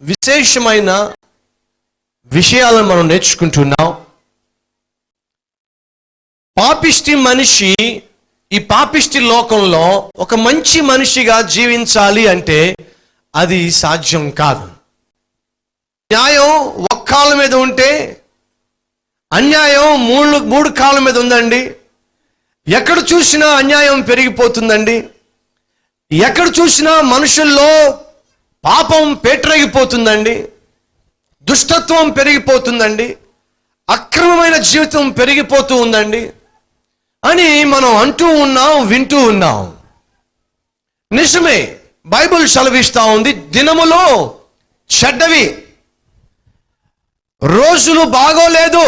విశేషమైన విషయాలను మనం నేర్చుకుంటున్నాం. పాపిష్టి మనిషి ఈ పాపిష్టి లోకంలో ఒక మంచి మనిషిగా జీవించాలి అంటే అది సాధ్యం కాదు. న్యాయం ఒక కాళ్ళ మీద ఉంటే అన్యాయం మూడు కాళ్ళ మీద ఉందండి. ఎక్కడ చూసినా అన్యాయం పెరిగిపోతుందండి. ఎక్కడ చూసినా మనుషుల్లో పాపం పేటరేగిపోతుందండి. దుష్టత్వం పెరిగిపోతుందండి. అక్రమమైన జీవితం పెరిగిపోతూ ఉందండి అని మనం అంటూ ఉన్నాం, వింటూ ఉన్నాం. నిజమే, బైబిల్ సెలవిస్తూ ఉంది, దినములో చెడ్డవి, రోజులు బాగోలేదు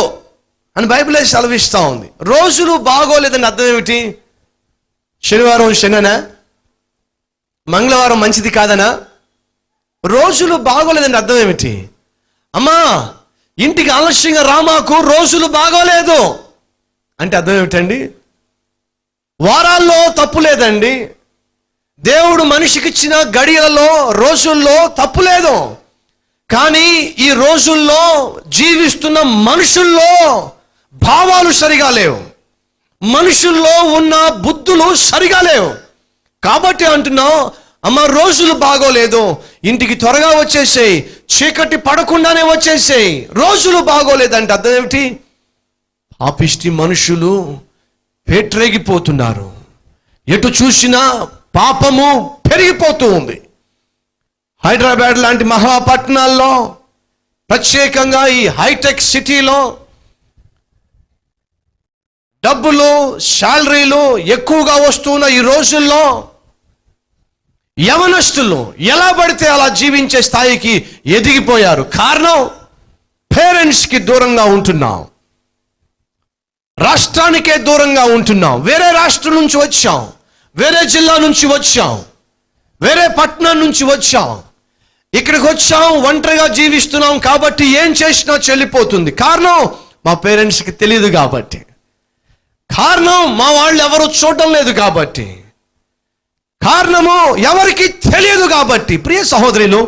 అని బైబిలే సెలవిస్తూ ఉంది. రోజులు బాగోలేదని అర్థం ఏమిటి? శనివారం శననా, మంగళవారం మంచిది కాదనా? రోజులు బాగోలేదని అర్థం ఏమిటి? అమ్మా ఇంటికి ఆలస్యంగా రామాకు, రోజులు బాగోలేదు అంటే అర్థం ఏమిటండి? వారాల్లో తప్పు లేదండి. దేవుడు మనిషికి ఇచ్చిన గడియలలో, రోజుల్లో తప్పు లేదు. కానీ ఈ రోజుల్లో జీవిస్తున్న మనుషుల్లో భావాలు సరిగా లేవు, మనుషుల్లో ఉన్న బుద్ధులు సరిగా లేవు. కాబట్టి అంటున్నాం, అమ్మ రోజులు బాగోలేదు, ఇంటికి త్వరగా వచ్చేసేయి, చీకటి పడకుండానే వచ్చేసేయి. రోజులు బాగోలేదంటే అర్థం ఏమిటి? పాపిష్టి మనుషులు పేట్రేగిపోతున్నారు. ఎటు చూసినా పాపము పెరిగిపోతూ ఉంది. హైదరాబాద్ లాంటి మహాపట్టణాల్లో, ప్రత్యేకంగా ఈ హైటెక్ సిటీలో డబ్బులు, శాలరీలు ఎక్కువగా వస్తున్న ఈ రోజుల్లో యవనస్తులు ఎలా పడితే అలా జీవించే స్థాయికి ఎదిగిపోయారు. కారణం, పేరెంట్స్కి దూరంగా ఉంటున్నాం, రాష్ట్రానికే దూరంగా ఉంటున్నాం. వేరే రాష్ట్రం నుంచి వచ్చాం, వేరే జిల్లా నుంచి వచ్చాం, వేరే పట్టణం నుంచి వచ్చాం, ఇక్కడికి వచ్చాం, ఒంటరిగా జీవిస్తున్నాం. కాబట్టి ఏం చేసినా చెల్లిపోతుంది. కారణం, మా పేరెంట్స్కి తెలియదు కాబట్టి. కారణం, మా వాళ్ళు ఎవరు చూడడం లేదు కాబట్టి. కారణము, ఎవరికి తెలియదు కాబట్టి. ప్రియ సహోదరులు,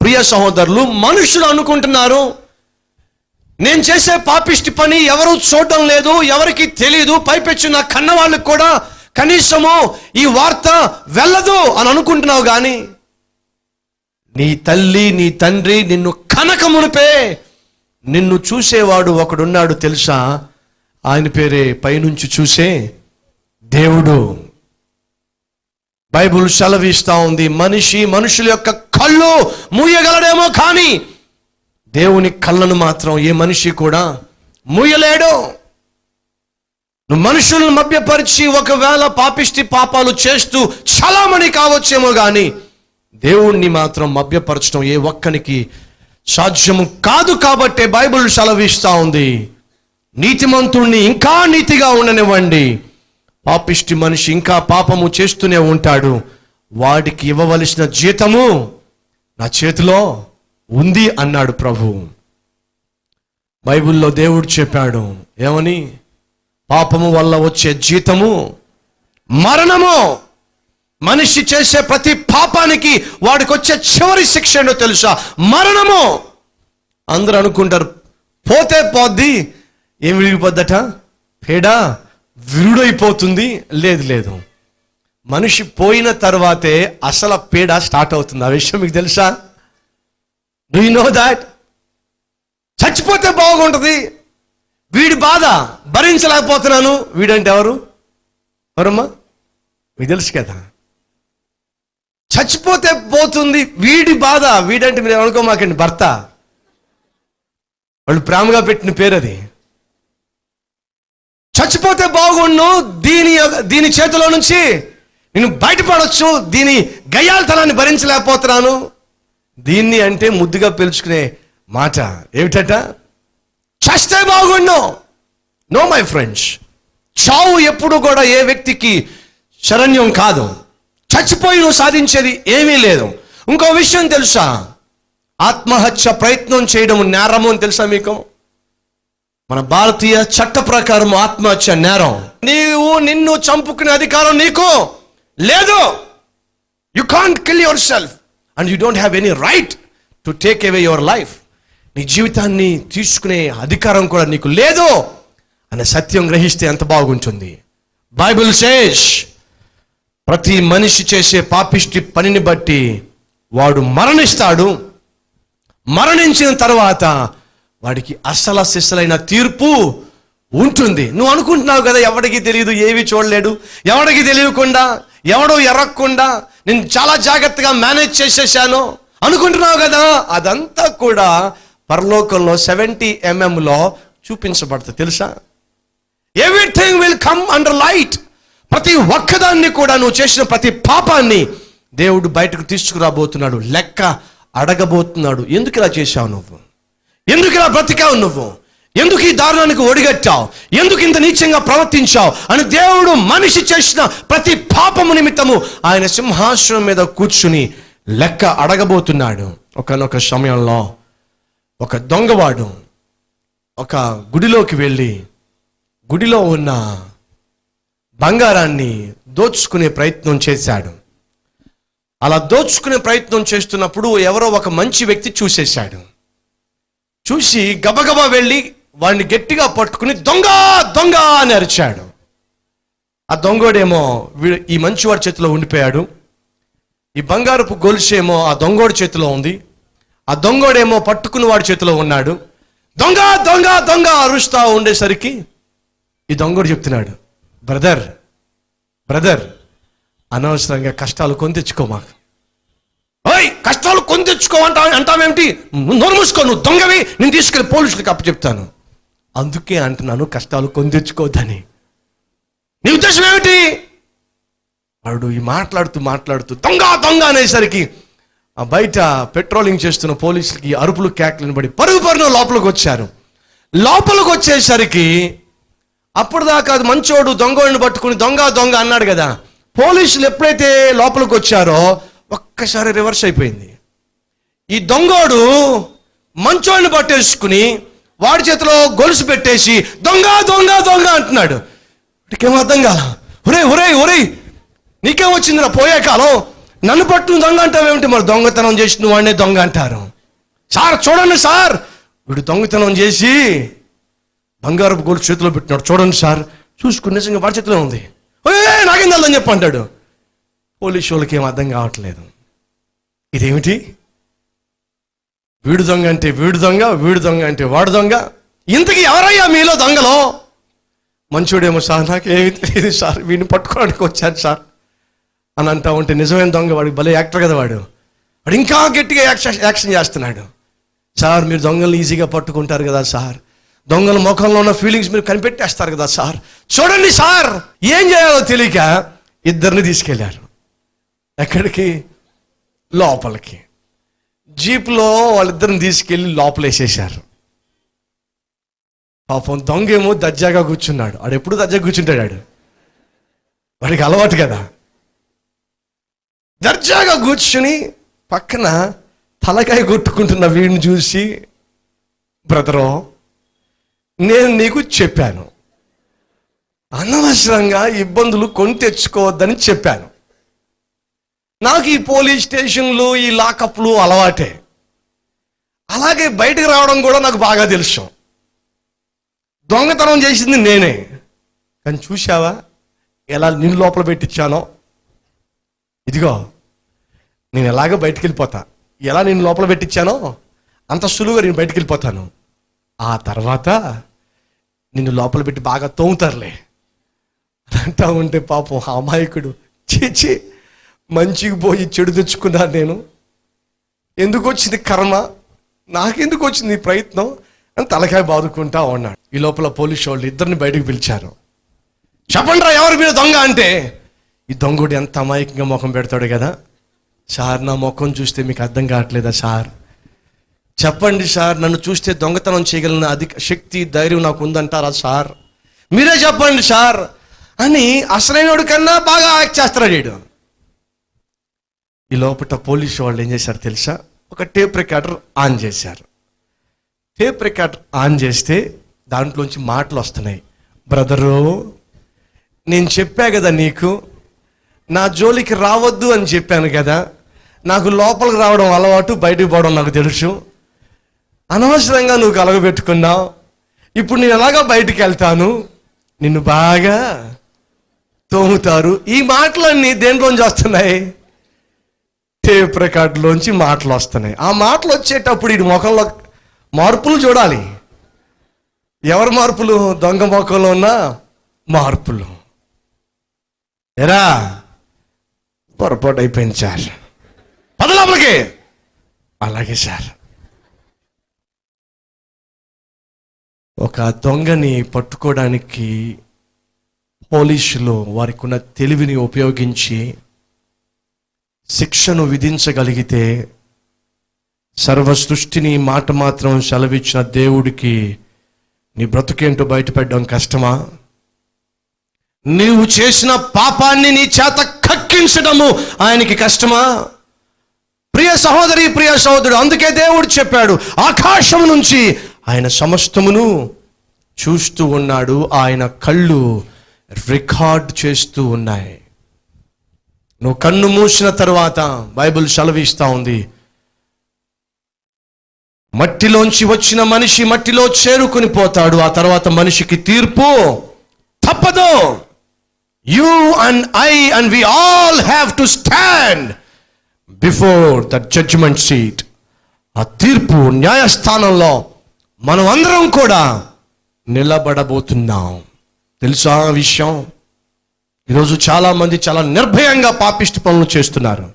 ప్రియ సహోదరులు, మనుషులు అనుకుంటున్నారు నేను చేసే పాపిష్టి పని ఎవరు చూడడం లేదు, ఎవరికి తెలియదు, పైపెచ్చు నా కన్న వాళ్ళకి కూడా కనీసము ఈ వార్త వెళ్ళదు అని అనుకుంటున్నావు. కానీ నీ తల్లి, నీ తండ్రి నిన్ను కనక మునిపే నిన్ను చూసేవాడు ఒకడున్నాడు తెలుసా? ఆయన పేరే పైనుంచి చూసే దేవుడు. బైబుల్ సెలవిస్తూ ఉంది, మనుషుల యొక్క కళ్ళు మూయగలడేమో కానీ దేవుని కళ్ళను మాత్రం ఏ మనిషి కూడా మూయలేడు. నువ్వు మనుషులను మభ్యపరిచి ఒకవేళ పాపిష్టి పాపాలు చేస్తూ చలామణి కావచ్చేమో కానీ దేవుణ్ణి మాత్రం మభ్యపరచడం ఏ ఒక్కనికి సాధ్యము కాదు. కాబట్టే బైబిల్ సెలవిస్తూ ఉంది, నీతిమంతుణ్ణి ఇంకా నీతిగా ఉండనివ్వండి, పాపిష్టి మనిషి ఇంకా పాపము చేస్తూనే ఉంటాడు, వాడికి ఇవ్వవలసిన జీతము నా చేతిలో ఉంది అన్నాడు ప్రభు. బైబిల్లో దేవుడు చెప్పాడు ఏమని? పాపము వల్ల వచ్చే జీతము మరణము. మనిషి చేసే ప్రతి పాపానికి వాడికి వచ్చే చివరి శిక్ష ఏంటో తెలుసా? మరణము. అందరూ అనుకుంటారు పోతే పోద్ది, ఏం విరిగిపోద్దట? పేడ విరుడైపోతుంది. లేదు లేదు, మనిషి పోయిన తర్వాతే అసలు పేడ స్టార్ట్ అవుతుంది. ఆ విషయం మీకు తెలుసా? Do you know that? చచ్చిపోతే బాగుంటుంది, వీడి బాధ భరించలేకపోతున్నాను. వీడంటే ఎవరమ్మా? మీకు తెలుసు కదా. చచ్చిపోతే పోతుంది వీడి బాధ. వీడంటే మీరు అనుకోమాకండి, భర్త. వాళ్ళు ప్రేమగా పెట్టిన పేరు అది. చచ్చిపోతే బాగుండు, దీని చేతిలో నుంచి నేను బయటపడవచ్చు, దీని గయ్యాలతనాన్ని భరించలేకపోతున్నాను. దీన్ని అంటే ముద్దుగా పిలుచుకునే మాట ఏమిటట? చస్తే బాగుండు. నో మై ఫ్రెండ్స్, చావు ఎప్పుడు కూడా ఏ వ్యక్తికి శరణ్యం కాదు. చచ్చిపోయి నువ్వు సాధించేది ఏమీ లేదు. ఇంకో విషయం తెలుసా? ఆత్మహత్య ప్రయత్నం చేయడం నేరము అని తెలుసా మీకు? మన భారతీయ చట్ట ప్రకారం ఆత్మహత్య నేరం. నిన్ను చంపుకునే అధికారం నీకు లేదు. You can't kill your self and you don't have any right to take away your life. నీ జీవితాన్ని తీసుకునే అధికారం కూడా నీకు లేదు అనే సత్యం గ్రహిస్తే ఎంత బాగుంటుంది. బైబిల్ సేస్ ప్రతి మనిషి చేసే పాపిష్టి పనిని బట్టి వాడు మరణిస్తాడు. మరణించిన తర్వాత వాడికి అసలు సిసలైన తీర్పు ఉంటుంది. నువ్వు అనుకుంటున్నావు కదా, ఎవడికి తెలియదు, ఏవి చూడలేడు, ఎవడికి తెలియకుండా, ఎవడో ఎరగకుండా నేను చాలా జాగ్రత్తగా మేనేజ్ చేసేసాను అనుకుంటున్నావు కదా. అదంతా కూడా పరలోకంలో 70 mm చూపించబడుతుంది. తెలుసా? Everything will come under light. ప్రతి ఒక్కదాన్ని కూడా, నువ్వు చేసిన ప్రతి పాపాన్ని దేవుడు బయటకు తీసుకురాబోతున్నాడు, లెక్క అడగబోతున్నాడు. ఎందుకు ఇలా చేశావు నువ్వు? ఎందుకు ఇలా బ్రతికావు నువ్వు? ఎందుకు ఈ దారుణానికి ఒడిగట్టావు? ఎందుకు ఇంత నీచంగా ప్రవర్తించావు అని దేవుడు మనిషి చేసిన ప్రతి పాపము నిమిత్తము ఆయన సింహాసనం మీద కూర్చుని లెక్క అడగబోతున్నాడు. ఒకనొక సమయంలో ఒక దొంగవాడు ఒక గుడిలోకి వెళ్ళి గుడిలో ఉన్న బంగారాన్ని దోచుకునే ప్రయత్నం చేశాడు. అలా దోచుకునే ప్రయత్నం చేస్తున్నప్పుడు ఎవరో ఒక మంచి వ్యక్తి చూసేశాడు. చూసి గబగబా వెళ్ళి వాడిని గట్టిగా పట్టుకుని దొంగ దొంగ అని అరిచాడు. ఆ దొంగోడేమో ఈ మంచివాడి చేతిలో ఉండిపోయాడు. ఈ బంగారపు గొలుసేమో ఆ దొంగోడి చేతిలో ఉంది. ఆ దొంగోడేమో పట్టుకుని వాడి చేతిలో ఉన్నాడు. దొంగ దొంగ దొంగ అరుస్తా ఉండేసరికి ఈ దొంగోడు చెప్తున్నాడు, బ్రదర్ బ్రదర్ అనవసరంగా కష్టాలు కొని తెచ్చుకో మాకు. ఓయ్, కష్టాలు కొని తెచ్చుకో అంటావేమిటి? నోరు మూసుకో, నువ్వు దొంగవి, నేను తీసుకెళ్ళి పోలీసులకు అప్పచెప్తాను. అందుకే అంటున్నాను కష్టాలు కొని తెచ్చుకోవద్దని. నీ ఉద్దేశం ఏమిటి? వాడు ఈ మాట్లాడుతూ దొంగ దొంగ అనేసరికి ఆ బయట పెట్రోలింగ్ చేస్తున్న పోలీసులకి అరుపులు కేకలను పడి పరుగు లోపలికి వచ్చారు. లోపలికి వచ్చేసరికి అప్పటిదాకా అది మంచోడు దొంగోడిని పట్టుకుని దొంగ దొంగ అన్నాడు కదా. పోలీసులు ఎప్పుడైతే లోపలికి వచ్చారో ఒక్కసారి రివర్స్ అయిపోయింది. ఈ దొంగోడు మంచోడిని పట్టేసుకుని వాడి చేతిలో గొలుసు పెట్టేసి దొంగ దొంగ దొంగ అంటున్నాడు. వాడికేమో అర్థం కాల. ఒరే నీకేం వచ్చిందిరా పోయే కాలం, నన్ను పట్టు దొంగ అంటావేమిటి? మరి దొంగతనం చేసి నువ్వు వాడినే దొంగ అంటారు. సార్ చూడండి సార్, వీడు దొంగతనం చేసి బంగారపు గొలుసు చేతిలో పెట్టినాడు, చూడండి సార్. చూసుకుని నిజంగా వాడి చేతిలో ఉంది. నాకేం తెల్లని చెప్పి అంటాడు. పోలీసు వాళ్ళకి ఏం అర్థం కావట్లేదు. ఇదేమిటి? వీడు దొంగ అంటే వీడు దొంగ, వీడు దొంగ అంటే వాడు దొంగ. ఇంతకీ ఎవరయ్యా మీలో దొంగలో? మంచోడేమో సార్ నాకేమీ తెలియదు సార్, వీడిని పట్టుకోవడానికి వచ్చాను సార్ అని అంటా ఉంటే నిజమైన దొంగ వాడు భలే యాక్టర్ కదా. వాడు ఇంకా గట్టిగా యాక్షన్ చేస్తున్నాడు. సార్ మీరు దొంగలు ఈజీగా పట్టుకుంటారు కదా సార్, దొంగల ముఖంలో ఉన్న ఫీలింగ్స్ మీరు కనిపెట్టేస్తారు కదా సార్, చూడండి సార్. ఏం చేయాలో తెలియక ఇద్దరిని తీసుకెళ్లారు. ఎక్కడికి? లోపలికి. జీప్లో వాళ్ళిద్దరిని తీసుకెళ్ళి లోపలేసేసారు. పాపం దొంగేమో దర్జాగా కూర్చున్నాడు. వాడు ఎప్పుడు దర్జాగా కూర్చుంటాడు, వాడికి అలవాటు కదా. దర్జాగా కూర్చుని పక్కన తలకాయ కొట్టుకుంటున్న వీడిని చూసి, బ్రదరో నేను నీకు చెప్పాను, అనవసరంగా ఇబ్బందులు కొని తెచ్చుకోవద్దని చెప్పాను. నాకు ఈ పోలీస్ స్టేషన్లు ఈ లాకప్లు అలవాటే, అలాగే బయటకు రావడం కూడా నాకు బాగా తెలుసు. దొంగతనం చేసింది నేనే, కానీ చూశావా ఎలా నిన్ను లోపల పెట్టించానో? ఇదిగో నేను ఎలాగో బయటికి వెళ్ళిపోతా, ఎలా నేను లోపల పెట్టించానో అంత సులువుగా నేను బయటికి వెళ్ళిపోతాను. ఆ తర్వాత నిన్ను లోపల పెట్టి బాగా తోముతారులే అంటా ఉంటే పాపం అమాయకుడు, చీచి మంచికి పోయి చెడు తెచ్చుకున్నాను నేను, ఎందుకు వచ్చింది కర్మ, నాకెందుకు వచ్చింది ఈ ప్రయత్నం అని తలకాయ బాదుకుంటా ఉన్నాడు. ఈ లోపల పోలీసు వాళ్ళు ఇద్దరిని బయటకు పిలిచారు. చెప్పండి రా ఎవరి మీద దొంగ అంటే, ఈ దొంగడు ఎంత అమాయకంగా ముఖం పెడతాడు కదా. సార్ నా ముఖం చూస్తే మీకు అర్థం కావట్లేదా సార్? చెప్పండి సార్, నన్ను చూస్తే దొంగతనం చేయగలిగిన అధిక శక్తి ధైర్యం నాకు ఉందంటారా సార్? మీరే చెప్పండి సార్ అని అసలైనోడు కన్నా బాగా యాక్ట్ చేస్తున్నాడు వీడు. ఈ లోపల పోలీసు వాళ్ళు ఏం చేశారు తెలుసా? ఒక టేప్ రికార్డర్ ఆన్ చేశారు. టేప్ రికార్డర్ ఆన్ చేస్తే దాంట్లోంచి మాటలు వస్తున్నాయి. బ్రదరు నేను చెప్పా కదా నీకు, నా జోలికి రావద్దు అని చెప్పాను కదా, నాకు లోపలికి రావడం అలవాటు, బయటికి పోవడం నాకు తెలుసు. అనవసరంగా నువ్వు కలగబెట్టుకున్నావు. ఇప్పుడు నేను ఎలాగా బయటికి వెళ్తాను, నిన్ను బాగా తోముతారు. ఈ మాటలన్నీ దేంట్లోంచి వస్తున్నాయి? టేప్ రికార్డులోంచి మాటలు వస్తున్నాయి. ఆ మాటలు వచ్చేటప్పుడు ఈ ముఖంలో మార్పులు చూడాలి. ఎవరి మార్పులు? దొంగ ముఖంలో ఉన్న మార్పులు. ఎరా పొరపాటు అయిపోయింది సార్, పద లోపలికి. అలాగే సార్. ఒక దొంగని పట్టుకోవడానికి పోలీసులు వారికి ఉన్న తెలివిని ఉపయోగించి శిక్షను విధించగలిగితే, సర్వ సృష్టిని మాట మాత్రం సెలవిచ్చిన దేవుడికి నీ బ్రతుకేంటో బయటపెట్టడం కష్టమా? నీవు చేసిన పాపాన్ని నీ చేత కక్కించడము ఆయనకి కష్టమా? ప్రియ సహోదరి, ప్రియ సహోదరుడు, అందుకే దేవుడు చెప్పాడు, ఆకాశం నుంచి ఆయన సమస్తమును చూస్తూ ఉన్నాడు, ఆయన కళ్ళు రికార్డ్ చేస్తూ ఉన్నాయి. నువ్వు కన్ను మూసిన తరువాత బైబిల్ సెలవిస్తా ఉంది, మట్టిలోంచి వచ్చిన మనిషి మట్టిలో చేరుకుని పోతాడు. ఆ తర్వాత మనిషికి తీర్పు తప్పదు. You and I and we all have to stand before the judgement seat. ఆ తీర్పు న్యాయస్థానంలో మనం అందరం కూడా నిలబడబోతున్నాం. తెలుసా ఆ విషయం? ఈరోజు చాలా మంది చాలా నిర్భయంగా పాపిష్టి పనులు చేస్తున్నారు.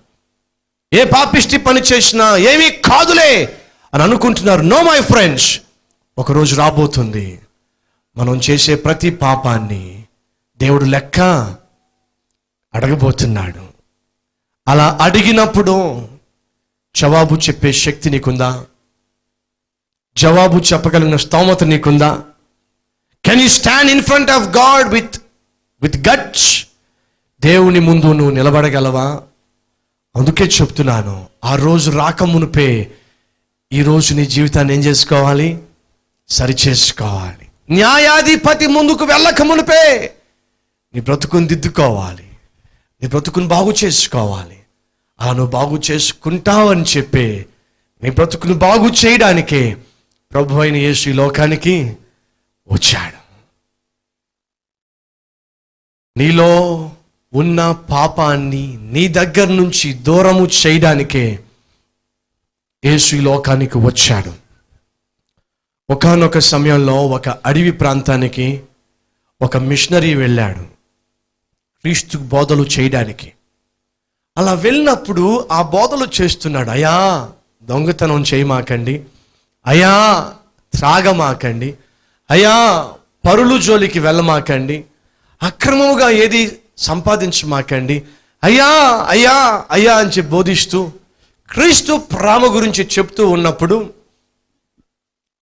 ఏ పాపిష్టి పని చేసినా ఏమీ కాదులే అని అనుకుంటున్నారు. నో మై ఫ్రెండ్స్, ఒకరోజు రాబోతుంది మనం చేసే ప్రతి పాపాన్ని దేవుడు లెక్క అడగబోతున్నాడు. అలా అడిగినప్పుడు జవాబు చెప్పే శక్తి నీకుందా? జవాబు చెప్పగలిగిన స్తోమత నీకుందా? Can you stand in front of God with guts? దేవుని ముందు నువ్వు నిలబడగలవా? అందుకే చెప్తున్నాను, ఆ రోజు రాకమునుపే ఈరోజు నీ జీవితాన్ని ఏం చేసుకోవాలి? సరి చేసుకోవాలి. న్యాయాధిపతి ముందుకు వెళ్ళక మునిపే నీ బ్రతుకుని దిద్దుకోవాలి, నీ బ్రతుకుని బాగు చేసుకోవాలి. అలా నువ్వు బాగు చేసుకుంటావని చెప్పి నీ బ్రతుకుని బాగు చేయడానికే ప్రభు అయిన యేసు ఈ లోకానికి వచ్చాడు. నీలో ఉన్న పాపాన్ని నీ దగ్గర నుంచి దూరము చేయడానికే యేసు ఈ లోకానికి వచ్చాడు. ఒకానొక సమయంలో ఒక అడవి ప్రాంతానికి ఒక మిషనరీ వెళ్ళాడు క్రీస్తు బోధలు చేయడానికి. అలా వెళ్ళినప్పుడు ఆ బోధలు చేస్తున్నాడు. అయ్యా, దొంగతనం చేయమాకండి, అయ్యా త్రాగమాకండి, అయ్యా పరులు జోలికి వెళ్ళమాకండి, అక్రమముగా ఏది సంపాదించమాకండి, అయ్యా అయ్యా అయ్యా అని చెప్పి బోధిస్తూ క్రీస్తు ప్రేమ గురించి చెప్తూ ఉన్నప్పుడు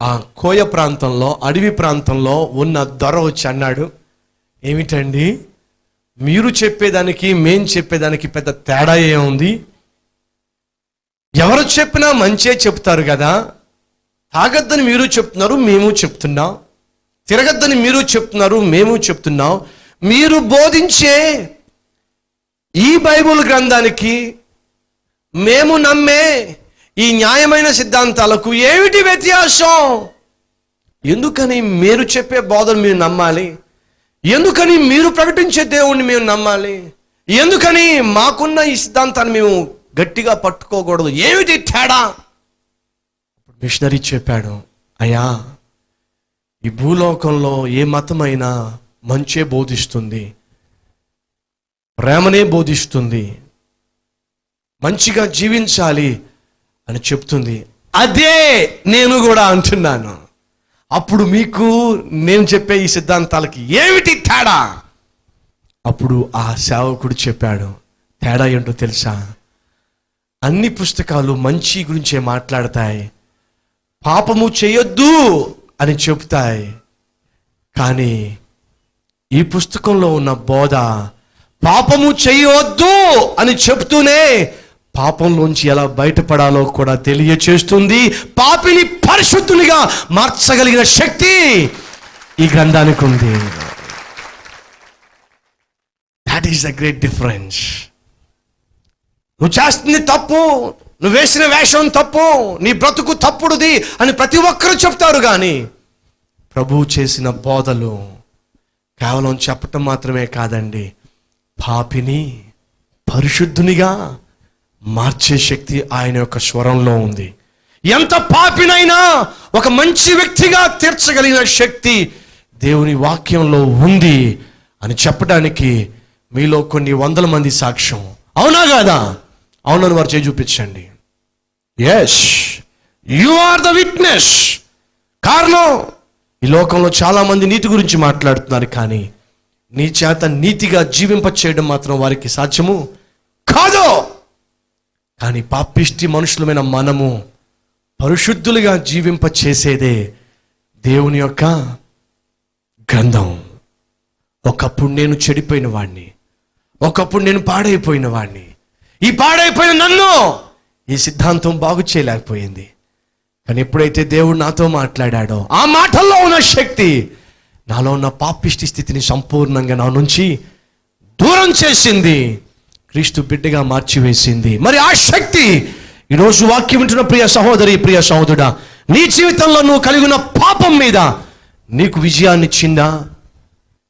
ఆ కోయ ప్రాంతంలో, అడవి ప్రాంతంలో ఉన్న దొర వచ్చి అన్నాడు, ఏమిటండి మీరు చెప్పేదానికి మేం చెప్పేదానికి పెద్ద తేడా ఏముంది? ఎవరు చెప్పినా మంచే చెప్తారు కదా. తాగద్దని మీరు చెప్తున్నారు, మేము చెప్తున్నాం. తిరగద్దని మీరు చెప్తున్నారు, మేము చెప్తున్నాం. మీరు బోధించే ఈ బైబిల్ గ్రంథానికి మేము నమ్మే ఈ న్యాయమైన సిద్ధాంతాలకు ఏమిటి వ్యత్యాసం? ఎందుకని మీరు చెప్పే బోధన మీరు నమ్మాలి? ఎందుకని మీరు ప్రకటించే దేవుణ్ణి మేము నమ్మాలి? ఎందుకని మాకున్న ఈ సిద్ధాంతాన్ని మేము గట్టిగా పట్టుకోకూడదు? ఏమిటి తేడా? మిషనరీ చెప్పాడు, అయ్యా ఈ భూలోకంలో ఏ మతమైనా మంచే బోధిస్తుంది, ప్రేమనే బోధిస్తుంది, మంచిగా జీవించాలి అని చెప్తుంది. అదే నేను కూడా అంటున్నాను. అప్పుడు మీకు నేను చెప్పే ఈ సిద్ధాంతాలకి ఏమిటి తేడా? అప్పుడు ఆ సేవకుడు చెప్పాడు, తేడా ఏంటో తెలుసా? అన్ని పుస్తకాలు మంచి గురించే మాట్లాడతాయి, పాపము చేయొద్దు అని చెప్తాయి. కానీ ఈ పుస్తకంలో ఉన్న బోధ పాపము చేయవద్దు అని చెప్తూనే పాపంలోంచి ఎలా బయటపడాలో కూడా తెలియచేస్తుంది. పాపిని పరిశుద్ధునిగా మార్చగలిగిన శక్తి ఈ గ్రంథానికి ఉంది. That is the great difference. నువ్వు చేస్తుంది తప్పు, నువ్వు వేసిన వేషం తప్పు, నీ బ్రతుకు తప్పుడుది అని ప్రతి ఒక్కరూ చెప్తారు. కానీ ప్రభువు చేసిన బోధలు కేవలం చెప్పటం మాత్రమే కాదండి, పాపిని పరిశుద్ధునిగా మార్చే శక్తి ఆయన యొక్క స్వరంలో ఉంది. ఎంత పాపినైనా ఒక మంచి వ్యక్తిగా తీర్చగలిగిన శక్తి దేవుని వాక్యంలో ఉంది అని చెప్పడానికి మీలో కొన్ని వందల మంది సాక్ష్యం. అవునా కాదా? అవునని వారు చేయి చూపించండి. Yes, you are the witness. కారణం, ఈ లోకంలో చాలా మంది నీతి గురించి మాట్లాడుతున్నారు, కానీ నీ చేత నీతిగా జీవింప చేయడం మాత్రం వారికి సాధ్యము కాదు. కానీ పాపిష్టి మనుషులమైన మనము పరిశుద్ధులుగా జీవింప చేసేదే దేవుని యొక్క గ్రంథం. ఒకప్పుడు నేను చెడిపోయిన వాడిని, ఒకప్పుడు నేను పాడైపోయిన వాడిని. ఈ పాడైపోయిన నన్ను ఈ సిద్ధాంతం బాగు చేయలేకపోయింది. కానీ ఎప్పుడైతే దేవుడు నాతో మాట్లాడాడో ఆ మాటల్లో ఉన్న శక్తి నాలో ఉన్న పాపిష్టి స్థితిని సంపూర్ణంగా నా నుంచి దూరం చేసింది, క్రీస్తు బిడ్డగా మార్చివేసింది. మరి ఆ శక్తి ఈరోజు వాక్యం వింటున్న ప్రియ సహోదరి, ప్రియ సహోదరుడా, నీ జీవితంలో నువ్వు కలిగి ఉన్న పాపం మీద నీకు విజయాన్ని ఇచ్చిందా?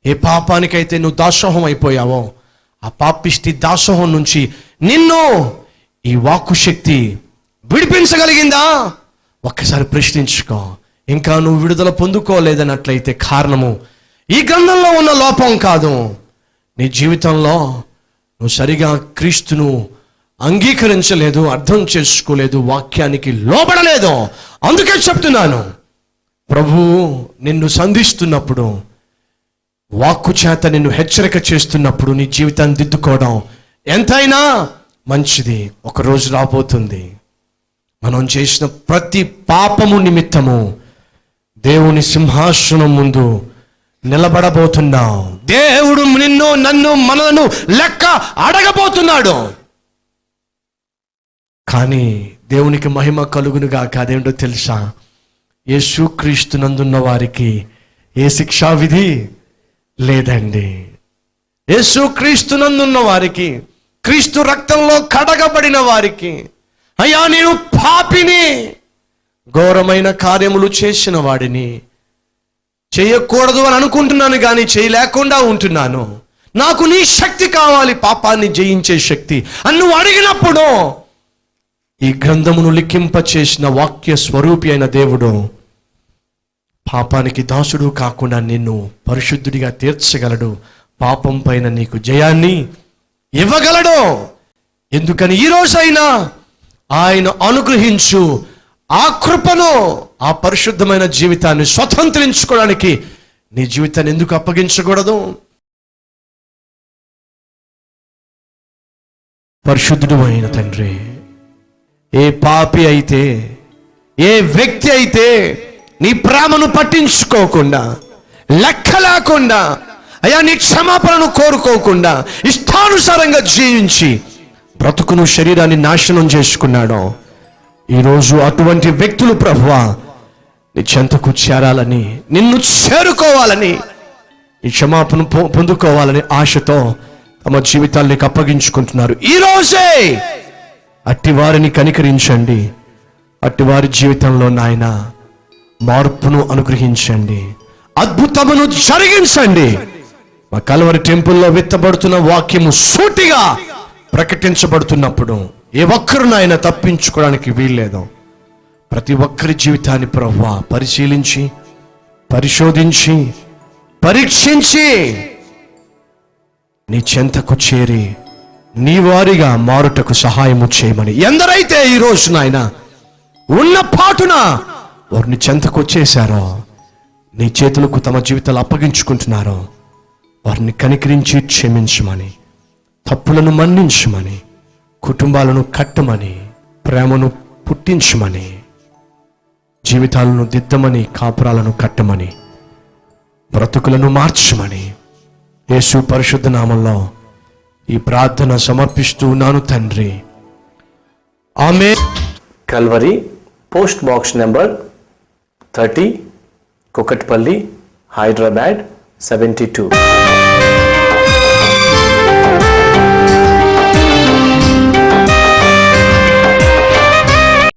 ఏ పాపానికైతే నువ్వు దాసోహం అయిపోయావో ఆ పాపిష్టి దాసోహం నుంచి నిన్ను ఈ వాక్కు శక్తి విడిపించగలిగిందా? ఒక్కసారి ప్రశ్నించుకో. ఇంకా నువ్వు విడుదల పొందుకోలేదన్నట్లయితే కారణము ఈ గ్రంథంలో ఉన్న లోపం కాదు, నీ జీవితంలో నువ్వు సరిగా క్రీస్తును అంగీకరించలేదు, అర్థం చేసుకోలేదు, వాక్యానికి లోబడలేదు. అందుకే చెప్తున్నాను, ప్రభువు నిన్ను సంధిస్తున్నప్పుడు, వాక్కు చేత నిన్ను హెచ్చరిక చేస్తున్నప్పుడు నీ జీవితాన్ని దిద్దుకోవడం ఎంతైనా మంచిది. ఒకరోజు రాబోతుంది మనం చేసిన ప్రతి పాపము నిమిత్తము దేవుని సింహాసనం ముందు నిలబడబోతున్నాం. దేవుడు నిన్ను, నన్ను, మనలను లెక్క అడగబోతున్నాడు. కానీ దేవునికి మహిమ కలుగునుగా. అదేంటో తెలుసా? యేసుక్రీస్తు నందున్న వారికి ఏ శిక్షా విధి లేదండి. యేసుక్రీస్తు నందున్న వారికి, క్రీస్తు రక్తంలో కడగబడిన వారికి, అయ్యా నేను పాపిని, ఘోరమైన కార్యములు చేసిన వాడిని, చేయకూడదు అని అనుకుంటున్నాను కానీ చేయలేకుండా ఉంటున్నాను, నాకు నీ శక్తి కావాలి, పాపాన్ని జయించే శక్తి అని నువ్వు అడిగినప్పుడు ఈ గ్రంథమును లిఖింప చేసిన వాక్య స్వరూపి అయిన దేవుడు పాపానికి దాసుడు కాకుండా నిన్ను పరిశుద్ధుడిగా తీర్చగలడు. పాపం పైన నీకు జయాన్ని ఇవ్వగలడు. ఎందుకని ఈ రోజైనా ఆయన అనుగ్రహించు ఆ కృపను, ఆ పరిశుద్ధమైన జీవితాన్ని స్వతంత్రించుకోవడానికి నీ జీవితాన్ని ఎందుకు అప్పగించకూడదు? పరిశుద్ధుడు అయిన తండ్రి, ఏ పాపి అయితే, ఏ వ్యక్తి అయితే నీ ప్రేమను పట్టించుకోకుండా, లెక్క లేకుండా, అయ్యా నీ క్షమాపణను కోరుకోకుండా ఇష్టానుసారంగా జీవించి బ్రతుకును, శరీరాన్ని నాశనం చేసుకున్నాడో, ఈరోజు అటువంటి వ్యక్తులు ప్రభువా నీ చెంతకు చేరాలని, నిన్ను చేరుకోవాలని, ఈ క్షమాపణ పొందుకోవాలని ఆశతో తమ జీవితాల్ని అప్పగించుకుంటున్నారు. ఈ రోజే అట్టివారిని కనికరించండి. అట్టివారి జీవితంలో నాయన మార్పును అనుగ్రహించండి, అద్భుతమును జరిగించండి. మా కల్వరి టెంపుల్లో విత్తబడుతున్న వాక్యము సూటిగా ప్రకటించబడుతున్నప్పుడు ఏ ఒక్కరు నాయన తప్పించుకోవడానికి వీల్లేదు. ప్రతి ఒక్కరి జీవితాన్ని ప్రభువా పరిశీలించి, పరిశోధించి, పరీక్షించి నీ చెంతకు చేరి నీ వారిగా మారుటకు సహాయము చేయమని, ఎందరైతే ఈ రోజు నాయన ఉన్న పాటున వారిని చెంతకు వచ్చేశారో, నీ చేతులకు తమ జీవితాలు అప్పగించుకుంటున్నారో, వారిని కనికరించి క్షమించమని, తప్పులను మన్నించమని, కుటుంబాలను కట్టమని, ప్రేమను పుట్టించమని, జీవితాలను దిద్దమని, కాపురాలను కట్టమని, బ్రతుకులను మార్చమని యేసు పరిశుద్ధ నామంలో ఈ ప్రార్థన సమర్పిస్తూ ఉన్నాను తండ్రి, ఆమేన్. Calvary post box number 30, Kukatpally, Hyderabad 72.